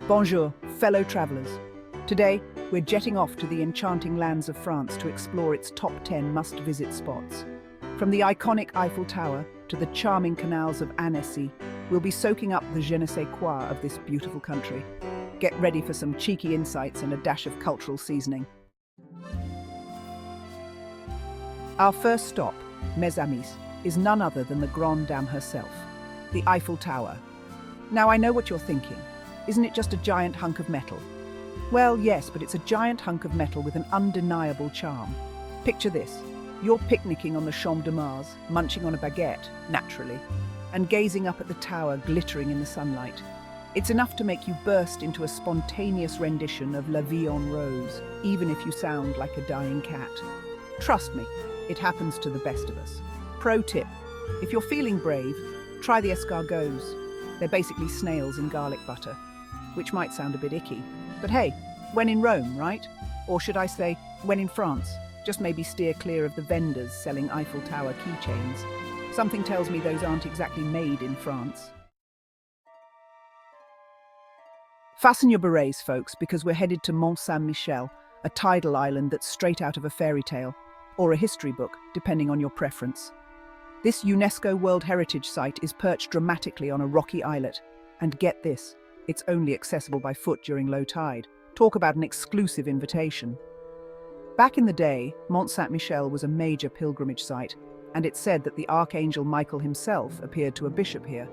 Bonjour, fellow travelers. Today, we're jetting off to the enchanting lands of France to explore its top 10 must-visit spots. From the iconic Eiffel Tower to the charming canals of Annecy, we'll be soaking up the je ne sais quoi of this beautiful country. Get ready for some cheeky insights and a dash of cultural seasoning. Our first stop, mes amis, is none other than the Grande Dame herself, the Eiffel Tower. Now I know what you're thinking. Isn't it just a giant hunk of metal? Well, yes, but it's a giant hunk of metal with an undeniable charm. Picture this. You're picnicking on the Champ de Mars, munching on a baguette, naturally, and gazing up at the tower glittering in the sunlight. It's enough to make you burst into a spontaneous rendition of La Vie en Rose, even if you sound like a dying cat. Trust me, it happens to the best of us. Pro tip, if you're feeling brave, try the escargots. They're basically snails in garlic butter, which might sound a bit icky. But hey, when in Rome, right? Or should I say, when in France? Just maybe steer clear of the vendors selling Eiffel Tower keychains. Something tells me those aren't exactly made in France. Fasten your berets, folks, because we're headed to Mont Saint-Michel, a tidal island that's straight out of a fairy tale, or a history book, depending on your preference. This UNESCO World Heritage Site is perched dramatically on a rocky islet. And get this, it's only accessible by foot during low tide. Talk about an exclusive invitation. Back in the day, Mont Saint-Michel was a major pilgrimage site, and it's said that the Archangel Michael himself appeared to a bishop here.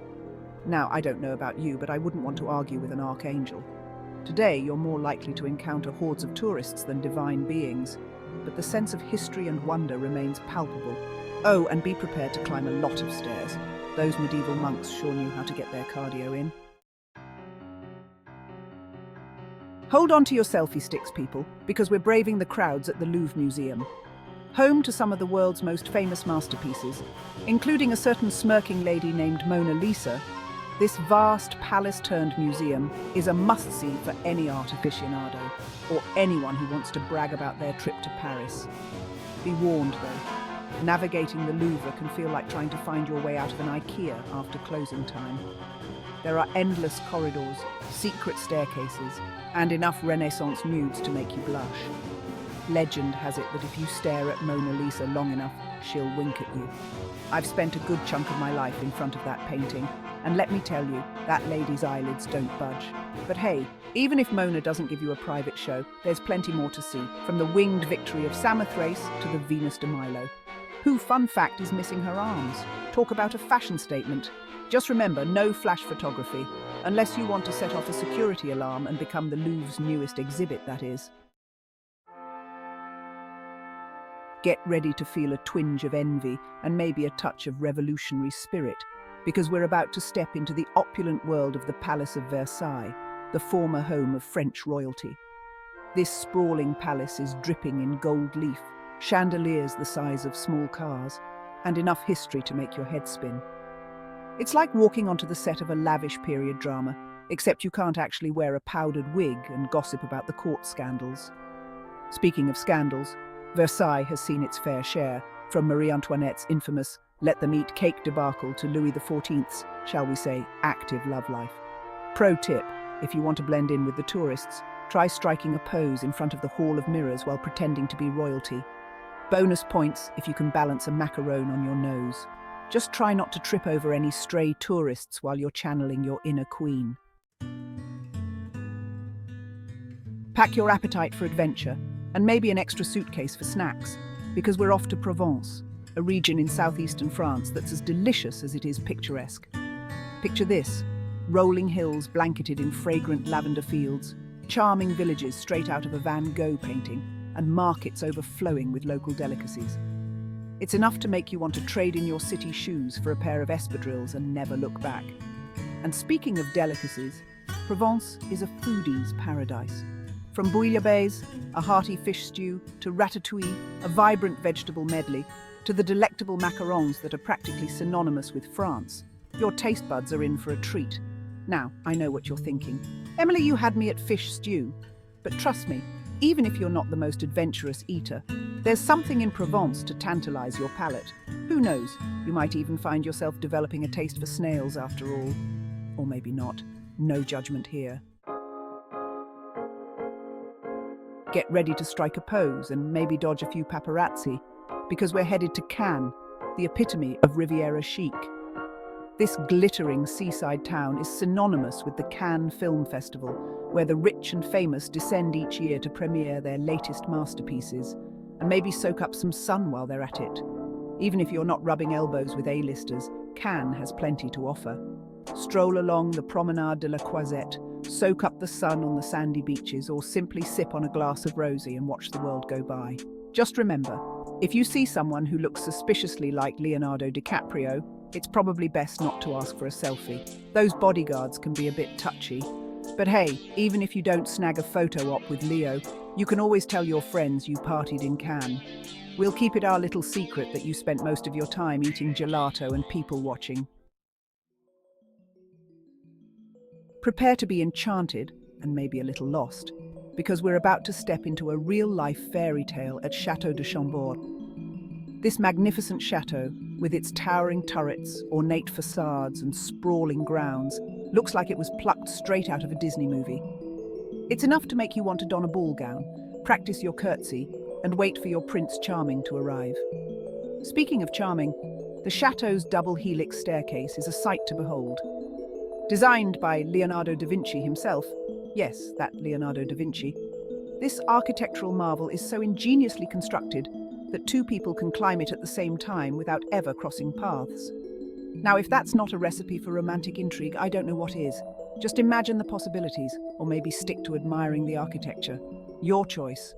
Now, I don't know about you, but I wouldn't want to argue with an archangel. Today, you're more likely to encounter hordes of tourists than divine beings, but the sense of history and wonder remains palpable. Oh, and be prepared to climb a lot of stairs. Those medieval monks sure knew how to get their cardio in. Hold on to your selfie sticks, people, because we're braving the crowds at the Louvre Museum. Home to some of the world's most famous masterpieces, including a certain smirking lady named Mona Lisa, this vast palace-turned-museum is a must-see for any art aficionado, or anyone who wants to brag about their trip to Paris. Be warned, though, navigating the Louvre can feel like trying to find your way out of an IKEA after closing time. There are endless corridors, secret staircases, and enough Renaissance nudes to make you blush. Legend has it that if you stare at Mona Lisa long enough, she'll wink at you. I've spent a good chunk of my life in front of that painting, and let me tell you, that lady's eyelids don't budge. But hey, even if Mona doesn't give you a private show, there's plenty more to see, from the winged victory of Samothrace to the Venus de Milo. Who, fun fact, is missing her arms? Talk about a fashion statement. Just remember, no flash photography, unless you want to set off a security alarm and become the Louvre's newest exhibit, that is. Get ready to feel a twinge of envy and maybe a touch of revolutionary spirit, because we're about to step into the opulent world of the Palace of Versailles, the former home of French royalty. This sprawling palace is dripping in gold leaf, chandeliers the size of small cars, and enough history to make your head spin. It's like walking onto the set of a lavish period drama, except you can't actually wear a powdered wig and gossip about the court scandals. Speaking of scandals, Versailles has seen its fair share, from Marie Antoinette's infamous let them eat cake debacle to Louis XIV's, shall we say, active love life. Pro tip, if you want to blend in with the tourists, try striking a pose in front of the Hall of Mirrors while pretending to be royalty. Bonus points if you can balance a macaron on your nose. Just try not to trip over any stray tourists while you're channeling your inner queen. Pack your appetite for adventure, and maybe an extra suitcase for snacks, because we're off to Provence, a region in southeastern France that's as delicious as it is picturesque. Picture this: rolling hills blanketed in fragrant lavender fields, charming villages straight out of a Van Gogh painting, and markets overflowing with local delicacies. It's enough to make you want to trade in your city shoes for a pair of espadrilles and never look back. And speaking of delicacies, Provence is a foodie's paradise. From bouillabaisse, a hearty fish stew, to ratatouille, a vibrant vegetable medley, to the delectable macarons that are practically synonymous with France, your taste buds are in for a treat. Now, I know what you're thinking. Emily, you had me at fish stew. But trust me, even if you're not the most adventurous eater, there's something in Provence to tantalize your palate. Who knows, you might even find yourself developing a taste for snails after all. Or maybe not. No judgment here. Get ready to strike a pose and maybe dodge a few paparazzi, because we're headed to Cannes, the epitome of Riviera chic. This glittering seaside town is synonymous with the Cannes Film Festival, where the rich and famous descend each year to premiere their latest masterpieces, and maybe soak up some sun while they're at it. Even if you're not rubbing elbows with A-listers, Cannes has plenty to offer. Stroll along the Promenade de la Croisette, soak up the sun on the sandy beaches, or simply sip on a glass of rosé and watch the world go by. Just remember, if you see someone who looks suspiciously like Leonardo DiCaprio, it's probably best not to ask for a selfie. Those bodyguards can be a bit touchy. But hey, even if you don't snag a photo op with Leo, you can always tell your friends you partied in Cannes. We'll keep it our little secret that you spent most of your time eating gelato and people watching. Prepare to be enchanted, and maybe a little lost, because we're about to step into a real-life fairy tale at Chateau de Chambord. This magnificent chateau, with its towering turrets, ornate facades and sprawling grounds, looks like it was plucked straight out of a Disney movie. It's enough to make you want to don a ball gown, practice your curtsy, and wait for your Prince Charming to arrive. Speaking of charming, the chateau's double helix staircase is a sight to behold. Designed by Leonardo da Vinci himself, yes, that Leonardo da Vinci, this architectural marvel is so ingeniously constructed that two people can climb it at the same time without ever crossing paths. Now, if that's not a recipe for romantic intrigue, I don't know what is. Just imagine the possibilities, or maybe stick to admiring the architecture. Your choice.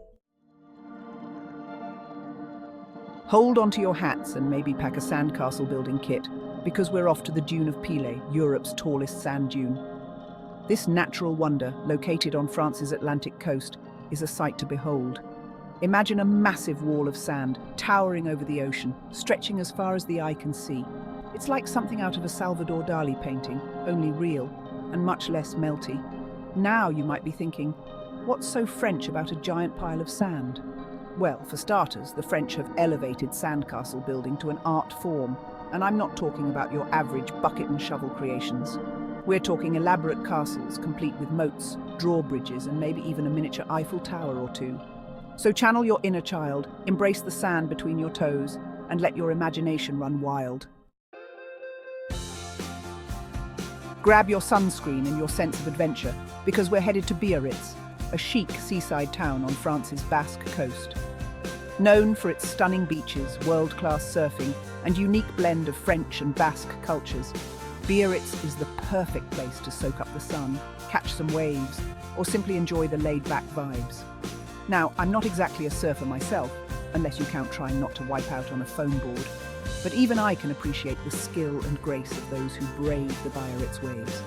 Hold onto your hats and maybe pack a sandcastle building kit, because we're off to the Dune of Pillet, Europe's tallest sand dune. This natural wonder, located on France's Atlantic coast, is a sight to behold. Imagine a massive wall of sand towering over the ocean, stretching as far as the eye can see. It's like something out of a Salvador Dali painting, only real, and much less melty. Now you might be thinking, what's so French about a giant pile of sand? Well, for starters, the French have elevated sandcastle building to an art form, and I'm not talking about your average bucket and shovel creations. We're talking elaborate castles, complete with moats, drawbridges, and maybe even a miniature Eiffel Tower or two. So channel your inner child, embrace the sand between your toes, and let your imagination run wild. Grab your sunscreen and your sense of adventure, because we're headed to Biarritz, a chic seaside town on France's Basque coast. Known for its stunning beaches, world-class surfing, and unique blend of French and Basque cultures, Biarritz is the perfect place to soak up the sun, catch some waves, or simply enjoy the laid-back vibes. Now, I'm not exactly a surfer myself, unless you count trying not to wipe out on a foam board, but even I can appreciate the skill and grace of those who brave the Biarritz waves.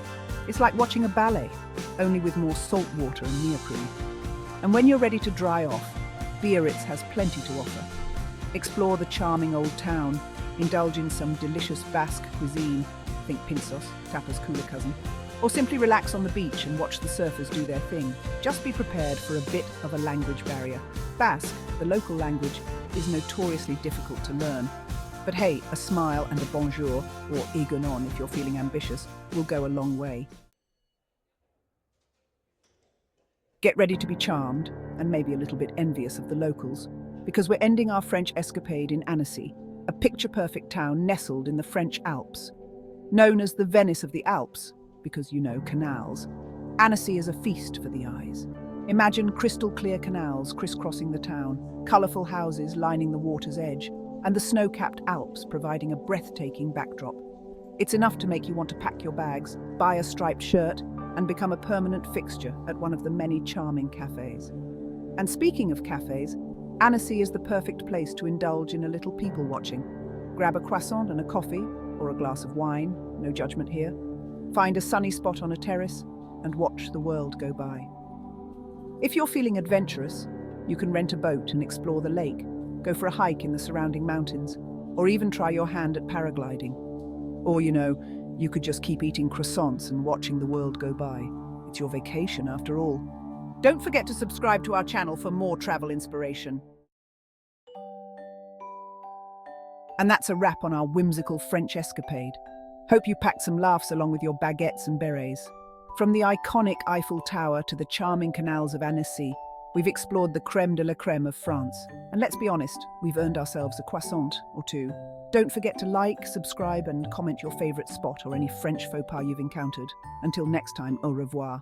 It's like watching a ballet, only with more salt water and neoprene. And when you're ready to dry off, Biarritz has plenty to offer. Explore the charming old town, indulge in some delicious Basque cuisine, think pinsos, tapas cooler cousin, or simply relax on the beach and watch the surfers do their thing. Just be prepared for a bit of a language barrier. Basque, the local language, is notoriously difficult to learn. But hey, a smile and a bonjour, or égonon if you're feeling ambitious, will go a long way. Get ready to be charmed, and maybe a little bit envious of the locals, because we're ending our French escapade in Annecy, a picture-perfect town nestled in the French Alps. Known as the Venice of the Alps, because you know, canals, Annecy is a feast for the eyes. Imagine crystal-clear canals crisscrossing the town, colourful houses lining the water's edge, and the snow-capped Alps providing a breathtaking backdrop. It's enough to make you want to pack your bags, buy a striped shirt, and become a permanent fixture at one of the many charming cafes. And speaking of cafes, Annecy is the perfect place to indulge in a little people-watching. Grab a croissant and a coffee, or a glass of wine, no judgment here. Find a sunny spot on a terrace, and watch the world go by. If you're feeling adventurous, you can rent a boat and explore the lake, go for a hike in the surrounding mountains, or even try your hand at paragliding. Or, you could just keep eating croissants and watching the world go by. It's your vacation after all. Don't forget to subscribe to our channel for more travel inspiration. And that's a wrap on our whimsical French escapade. Hope you packed some laughs along with your baguettes and berets. From the iconic Eiffel Tower to the charming canals of Annecy, We've explored the creme de la creme of France. And let's be honest, we've earned ourselves a croissant or two. Don't forget to like, subscribe, and comment your favorite spot or any French faux pas you've encountered. Until next time, au revoir.